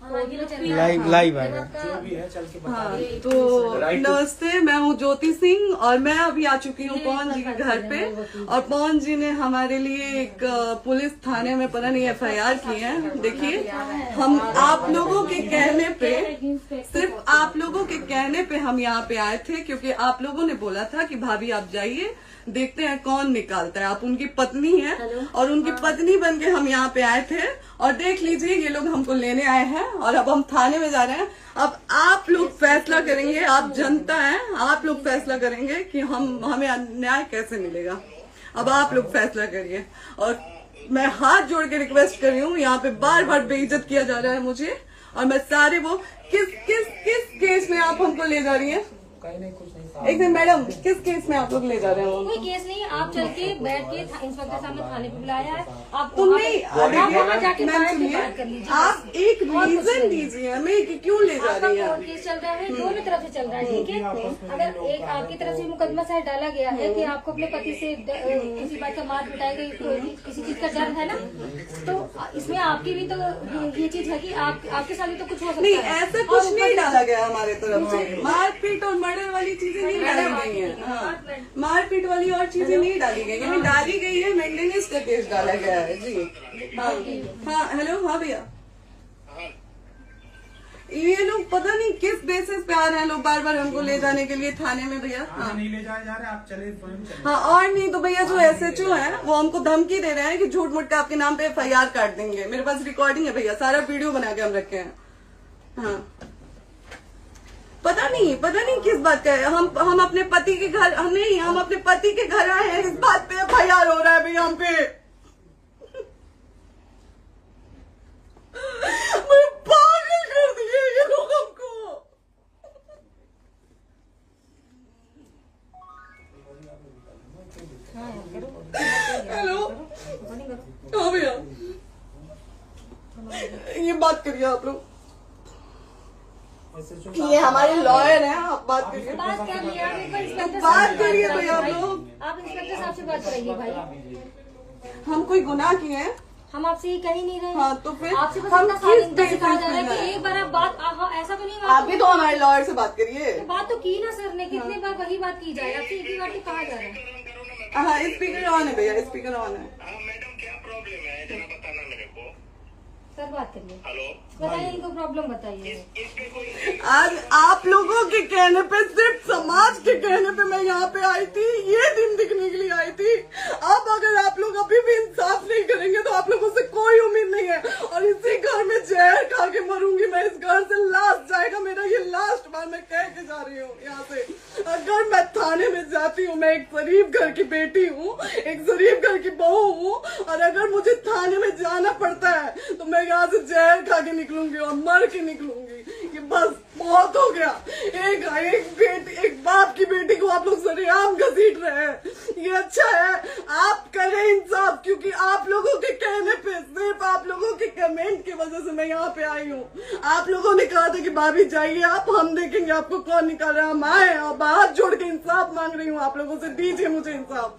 Live आएगा जो भी है चल के बता। हाँ, तो नमस्ते, मैं हूँ ज्योति सिंह और मैं अभी आ चुकी हूँ पवन जी के घर पे। और पवन जी ने हमारे लिए एक पुलिस थाने में पता नहीं FIR की है। देखिए, हम आप लोगों के कहने पे, सिर्फ आप लोगों के कहने पे हम यहाँ पे आए थे, क्योंकि आप लोगों ने बोला था कि भाभी आप जाइए, देखते हैं कौन निकालता है। आप उनकी पत्नी हैं और उनकी पत्नी बन के हम यहाँ पे आए थे। और देख लीजिए, ये लोग हमको लेने आए हैं और अब हम थाने में जा रहे हैं। अब आप लोग फैसला करेंगे, आप जनता हैं, आप लोग फैसला करेंगे कि हमें न्याय कैसे मिलेगा। अब आप लोग फैसला करिए। और मैं हाथ जोड़ के रिक्वेस्ट कर रही हूँ, यहाँ पे बार बार बेइज्जत किया जा रहा है मुझे। और मैं सारे वो किस केस में आप हमको ले जा रही हैं? एक दिन मैडम, किस केस में आप लोग ले जा रहे हो? कोई केस नहीं, आप चल के बैठ के इंस्पेक्टर साहब ने थाने पे बुलाया है। आप तुमने जाके बात कर लीजिए। आप एक रीजन दीजिए हमें कि क्यों ले जा रही है। केस चल रहा है, दोनों तरफ से चल रहा है, ठीक है। अगर एक आपकी तरफ से मुकदमा शायद डाला गया है कि आपको अपने पति से किसी बात का मार पिटाई गई, किसी चीज का डर है ना, तो इसमें आपकी भी तो ये चीज है कि आपके साथ भी तो कुछ हो सकता है। नहीं, ऐसा कुछ नहीं डाला गया हमारे तरफ से। मारपीट और मर्डर वाली चीजें नहीं डाली गई है। हाँ, मारपीट वाली और चीजें नहीं डाली गई है। डाली गई है मेंटेनेंस का केस डाला गया है जी। हाँ हेलो, हाँ भैया, ये लोग पता नहीं किस बेसिस पे आ रहे हैं लोग बार बार हमको ले जाने के लिए थाने में भैया। हाँ, नहीं ले जाए जा रहे, आप चले। हाँ, और नहीं तो भैया जो SHO है वो हमको धमकी दे रहे हैं कि झूठ मूठ के आपके नाम पे FIR काट देंगे। मेरे पास रिकॉर्डिंग है भैया, सारा वीडियो बना के हम रखे हैं। हाँ, पता नहीं किस बात का है। हम अपने पति के घर नहीं, हम अपने पति के घर आए हैं, इस बात पे FIR हो रहा है भैया हम पे। पागल कर दिए ये लोग हमको। हेलो, हाँ भैया, ये बात करिए आप लोग। ये हमारे लॉयर हैं, आप बात करिए। बात कर लिया, बात करिए भैया आप लोग। आप इंस्पेक्टर साहब से बात करेंगे भाई। हम कोई गुनाह किए हैं? हम आपसे ये कह ही नहीं रहे। हाँ, तो फिर आपसे बस हम इतना किस साथ कहा जा रहा है कि एक बार आप बात, ऐसा तो नहीं। आप भी तो हमारे लॉयर से बात करिए। तो बात तो की ना सर ने, कितने बार वही बात की जाए, आपसे एक ही बार तो कहा जा रहा है। हाँ, स्पीकर ऑन है भैया, स्पीकर ऑन है। मैडम क्या प्रॉब्लम है जरा बताना मेरे को। सर बात करिए। हेलो, बताइए, इनको प्रॉब्लम बताइए। आज आप लोगों के कहने पे, सिर्फ समाज के कहने पे मैं यहाँ पे आई थी, ये दिन दिखने के लिए आई थी। अब अगर आप लोग अभी भी इंसाफ नहीं करेंगे तो आप लोगों से कोई उम्मीद नहीं है। और इसी घर में जहर खा के मरूंगी मैं। इस घर से लास्ट जाएगा मेरा, ये लास्ट बार मैं कह के जा रही हूँ यहाँ से। अगर मैं थाने में जाती हूँ, मैं एक गरीब घर की बेटी हूँ, एक गरीब घर की बहू हूँ, और अगर मुझे थाने में जाना पड़ता है तो मैं यहाँ से जहर खा के निकलूंगी और मर के निकलूंगी। ये बस बहुत हो गया। एक बाप की बेटी को आप लोग सरेआम घसीट रहे हैं। ये अच्छा है, आप करें इंसाफ, क्योंकि आप लोगों के कहने पे, सिर्फ आप लोगों के कमेंट की वजह से मैं यहाँ पे आई हूँ। आप लोगों ने कहा था कि भाभी जाइए आप, हम देखेंगे आपको कौन निकाल रहा है। हम आए और हाथ जोड़ के इंसाफ मांग रही हूँ आप लोगों से, दीजिए मुझे इंसाफ।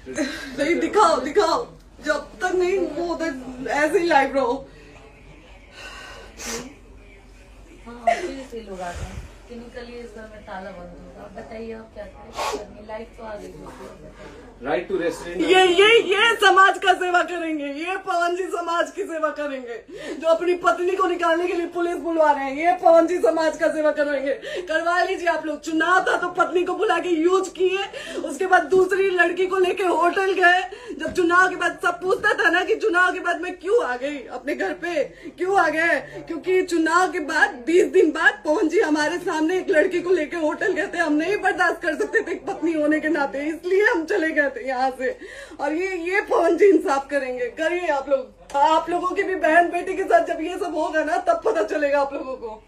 नहीं, दिखाओ, जब तक नहीं वो उधर ऐसे ही लाइव रहो। हाँ, फिर लोग आते हैं कि निकलिए, इस घर में ताला बंद होगा। बताइए आप क्या करें, लाइफ तो आ गई। Right to restaurant. ये समाज का सेवा करेंगे, ये पवन जी समाज की सेवा करेंगे। जो अपनी पत्नी को निकालने के लिए पुलिस बुलवा रहे हैं, ये पवन जी समाज का सेवा करेंगे। करवा लीजिए आप लोग। चुनाव था तो पत्नी को बुला के यूज किए, उसके बाद दूसरी लड़की को लेके होटल गए। जब चुनाव के बाद सब पूछता था ना कि चुनाव के बाद मैं क्यों आ गई अपने घर पे, क्यों आ गए, क्योंकि चुनाव के बाद 20 दिन बाद पवन जी हमारे सामने एक लड़की को लेके होटल गए थे। हम नहीं बर्दाश्त कर सकते थे पत्नी होने के नाते, इसलिए हम चले गए थे यहाँ से। और ये पवन जी इंसाफ करेंगे। करिए आप लोग। आप लोगों की भी बहन बेटी के साथ जब ये सब होगा ना, तब पता चलेगा आप लोगों को।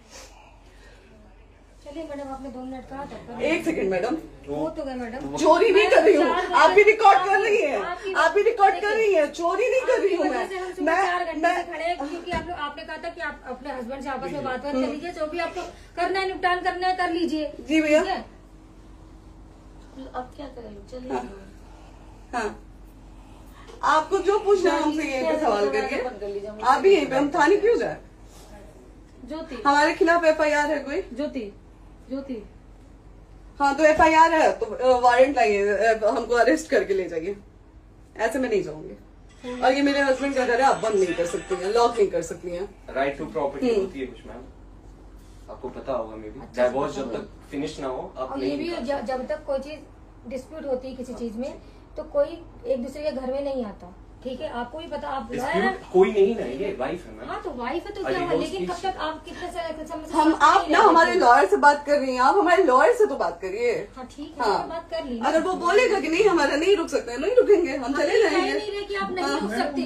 चलिए मैडम, आपने 2 मिनट कहा था। 1 सेकंड मैडम, वो तो गए मैडम। चोरी नहीं कर रही हूँ, आप भी रिकॉर्ड कर रही हैं, आप भी रिकॉर्ड कर रही हैं। चोरी नहीं कर रही हूँ मैं 4 घंटे से खड़े हैं, क्योंकि आपने कहा था कि आप अपने हस्बैंड से आपस में बात कर लीजिए, जो भी आपको करना है, निपटान करना है, कर लीजिए। जी भैया, अब क्या करें, चलिए। हाँ, आपको जो पूछना है हमसे यहीं पे सवाल करिए। आप भी यहीं पे, हम थाने क्यों जाए? ज्योति, हमारे खिलाफ FIR है कोई? ज्योति हाँ तो FIR है तो वारंट लाइए, हमको अरेस्ट करके ले जाइए। ऐसे मैं नहीं जाऊंगी। और ये मेरे हस्बैंड का घर है, आप बंद नहीं कर सकती हैं, लॉक नहीं कर सकती हैं। राइट टू प्रॉपर्टी होती है कुछ मैम, आपको पता होगा। मे बी डाइवोर्स जब तक फिनिश ना हो आप और ये नहीं भी जब तक कोई चीज डिस्प्यूट होती है किसी चीज में तो कोई एक दूसरे के घर में नहीं आता, ठीक है? आपको भी पता, आप डिस्प्यूट कोई नहीं ना, ये वाइफ है मैम। हाँ तो वाइफ है तो क्या हुआ, लेकिन कब तक आप कितने समय से हम आप ना हमारे लॉयर से बात कर रही हैं, आप हमारे लॉयर से तो बात करिए। हाँ ठीक है, हाँ। मैंने बात कर ली। अगर वो बोलेगा कि नहीं हमारा नहीं रुक सकते, नहीं रुकेंगे, हम चले कह जाएंगे। नहीं रहे कि आप नहीं रुक सकते,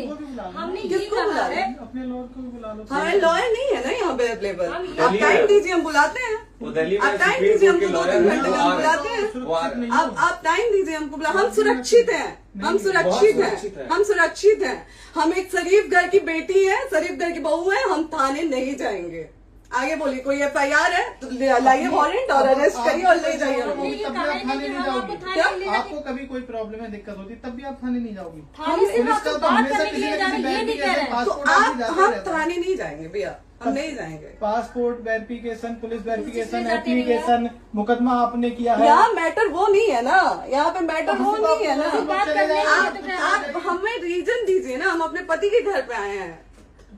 हमने ये किसको बुला कहा रहे? है। अपने लॉयर को भी बुला लो। हमारे लॉयर नहीं है ना यहाँ पे अवेलेबल। हम आप टाइम दीजिए, हम बुलाते हैं। वो दिल्ली में आप टाइम सुप्रीम दीजिए, कोर्ट के हमको 2-3 लॉयर घंटे में हम बुलाते हैं। वो आ रहे हैं। आप टाइम दीजिए हमको बुला, हम सुरक्षित हैं, हम सुरक्षित सुरक्षित हैं, हैं। हम सुरक्षित हैं। हम एक शरीफ घर की बेटी है, शरीफ घर की बहू है, हम थाने नहीं जाएंगे। आगे बोलिए, कोई FIR है तो लाइए वारंट और अरेस्ट करिए और ले जाइए हमको। तब भी आप थाने नहीं जाओगी। क्या? आपको कभी कोई प्रॉब्लम है, दिक्कत होती तब भी आप थाने नहीं जाओगी। थाने से पुलिस आप का तो बात हमेशा करने के किसी लिए न जा रहे किसी हैं, ये नहीं कह रहे हैं। तो पासपोर्ट आदि जाते हम रहता है। थाने नहीं जाएंगे भैया, हम नहीं जाएंगे। पासपोर्ट वेरिफिकेशन, पुलिस वेरिफिकेशन, जाते नहीं है। एप्लीकेशन, मुकदमा आपने किया है। यहाँ मैटर वो नहीं है ना, यहाँ पे मैटर वो नहीं है ना। बात करने के लिए तो क्या आप हमें रीजन दीजिए ना, हम अपने पति के घर पे आए हैं।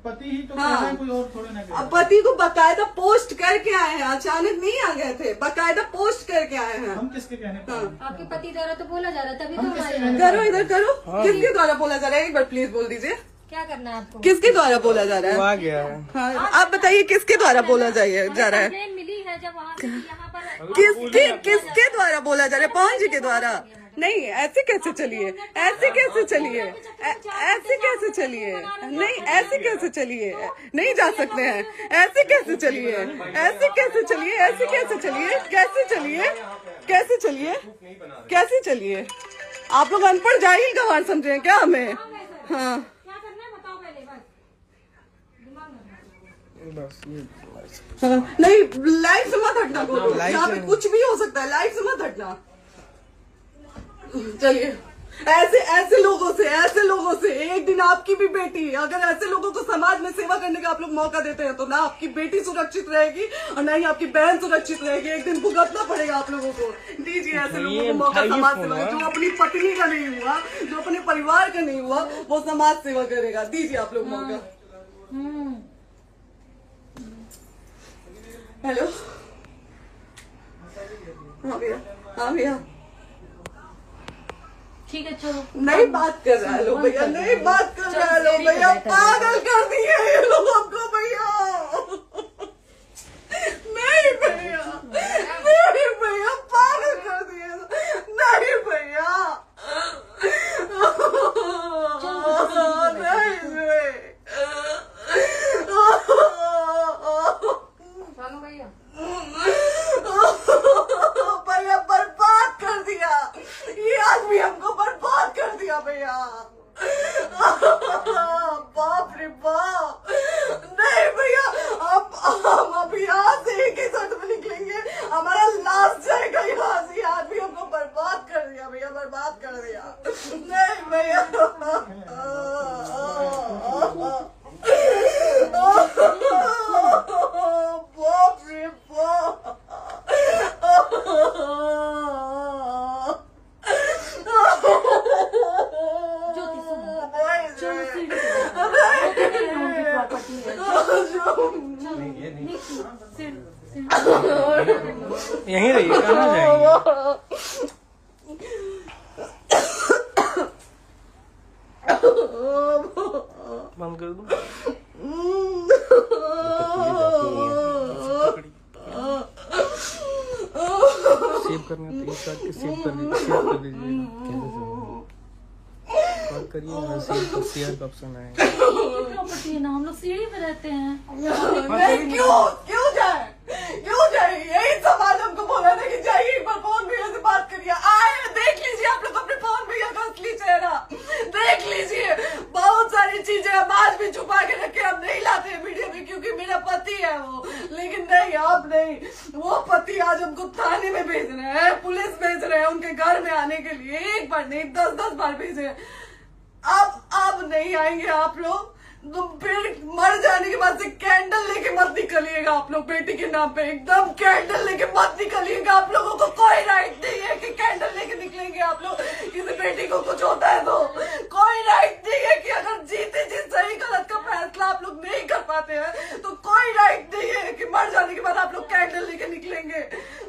पति ही तो हाँ। कह रहे हैं, कोई और थोड़े ना कह रहे अब हैं। पति को बकायदा पोस्ट करके आए हैं, अचानक नहीं आ गए थे, बकायदा पोस्ट करके आए हैं। हम किसके कहने पर हाँ। हैं? आपके पति द्वारा तो बोला जा रहा है, तभी तो हम हमारे किससे यहाँ। कहने करो इधर करो, किसके द्वारा बोला जा रहा है? एक बार प्लीज बोल दीजिए, क्या करना है आपको? किसके द्वारा बोला जा रहा है? आ गया है। हाँ, आप बताइए किसके द्वारा बोला जा रहा है? कंप्लेन मिली है जब वहाँ से यहाँ पर किसके द्वारा बोला जा रहा है? पवन जी के द्वारा? नहीं, ऐसे कैसे चलिए, ऐसे कैसे चलिए, ऐसे कैसे चलिए, नहीं ऐसे कैसे चलिए, नहीं जा सकते हैं, ऐसे कैसे चलिए, ऐसे कैसे चलिए, ऐसे कैसे चलिए, कैसे चलिए, कैसे चलिए, कैसे चलिए? आप लोग अनपढ़ जाहिल गंवार समझे हैं क्या हमें? हाँ क्या करना है बताओ पहले, बस दिमाग में बस ये हाँ, नहीं लाइफ से मत हटना, बोलो यहाँ पे कुछ भी हो सकता है, लाइफ से मत हटना। चलिए, ऐसे लोगों से एक दिन आपकी भी बेटी, अगर ऐसे लोगों को समाज में सेवा करने का आप लोग मौका देते हैं तो ना आपकी बेटी सुरक्षित रहेगी और ना ही आपकी बहन सुरक्षित रहेगी। एक दिन भुगतना पड़ेगा आप लोगों को। दीजिए ऐसे लोगों को मौका समाज सेवा का, जो अपनी पत्नी का नहीं हुआ, जो अपने परिवार का नहीं हुआ, वो समाज सेवा करेगा। दीजिए आप लोग मौका। हेलो, हाँ भैया, हाँ भैया, ठीक है चलो। नहीं बात कर रहा है लोग भैया, नहीं बात कर रहा है लोग भैया, पागल कर दिए ये लोग हमको भैया। नहीं भैया, नहीं भैया, पागल कर दिए, नहीं भैया, नहीं चलो भैया, भैया बर्बाद कर दिया ये आदमी, हमको बर्बाद कर दिया भैया। बाप रे बाप, नहीं भैया, हम अभी यहाँ से एक ही शर्ट में निकलेंगे, हमारा लास्ट जाएगा यहाँ से। आदमी हमको बर्बाद कर दिया भैया, बर्बाद कर दिया। नहीं भैया, बाप रे बाप, ज्योति सुनो, नहीं, चलो नहीं। प्रॉपर्टी है, यहीं रहिए, कहाँ जाएंगे? बंद कर दूं? सेव करना तो इस बात के सेव कर दीजिए। बात करिए, सेव शेयर का ऑप्शन आएगा। प्रॉपर्टी है ना, हम लोग सीढ़ी पे रहते हैं। नहीं, क्यों जाए, क्यों जाए? यही समाज हमको बोला था कि जाइए एक बार पवन भैया से बात करिए। आए, देख लीजिए आप लोग अपने पवन भैया का असली चेहरा, देख लीजिए। बहुत सारी चीजें हम आज भी छुपा के रखे, हम नहीं लाते वीडियो में क्योंकि मेरा पति है वो, लेकिन नहीं, आप नहीं। वो पति आज हमको थाने में भेज रहे हैं, पुलिस भेज रहे हैं उनके घर में आने के लिए, एक बार नहीं 10-10 बार भेजे। अब नहीं आएंगे आप लोग, तो फिर मर जाने के बाद से कैंडल लेके मत निकलिएगा आप लोग बेटी के नाम पे, एकदम कैंडल लेके मत निकलिएगा। आप लोगों को कोई राइट नहीं है कि कैंडल लेके निकलेंगे आप लोग। किसी बेटी को कुछ होता है तो कोई राइट नहीं है कि अगर जीते जी सही गलत का फैसला आप लोग नहीं कर पाते हैं तो कोई राइट नहीं है कि मर जाने के बाद आप लोग कैंडल लेके निकलेंगे।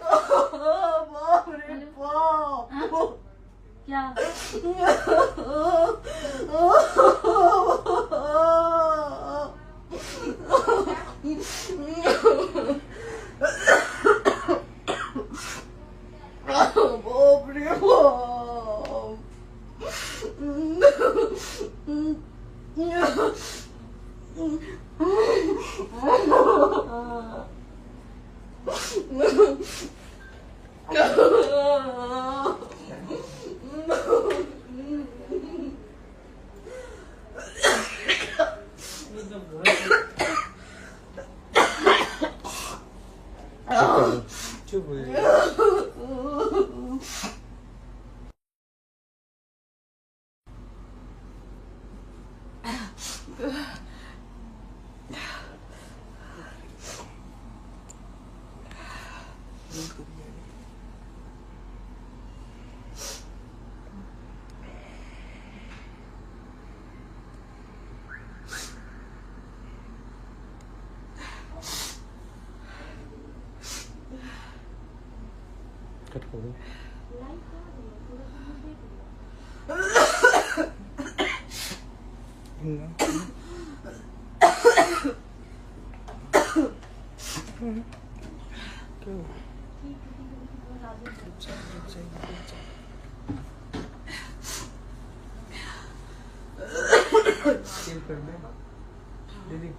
बाप रे बाप, क्या बाप रे चुप हो जाइए। कट कर दो। सेव कर दे दीदी।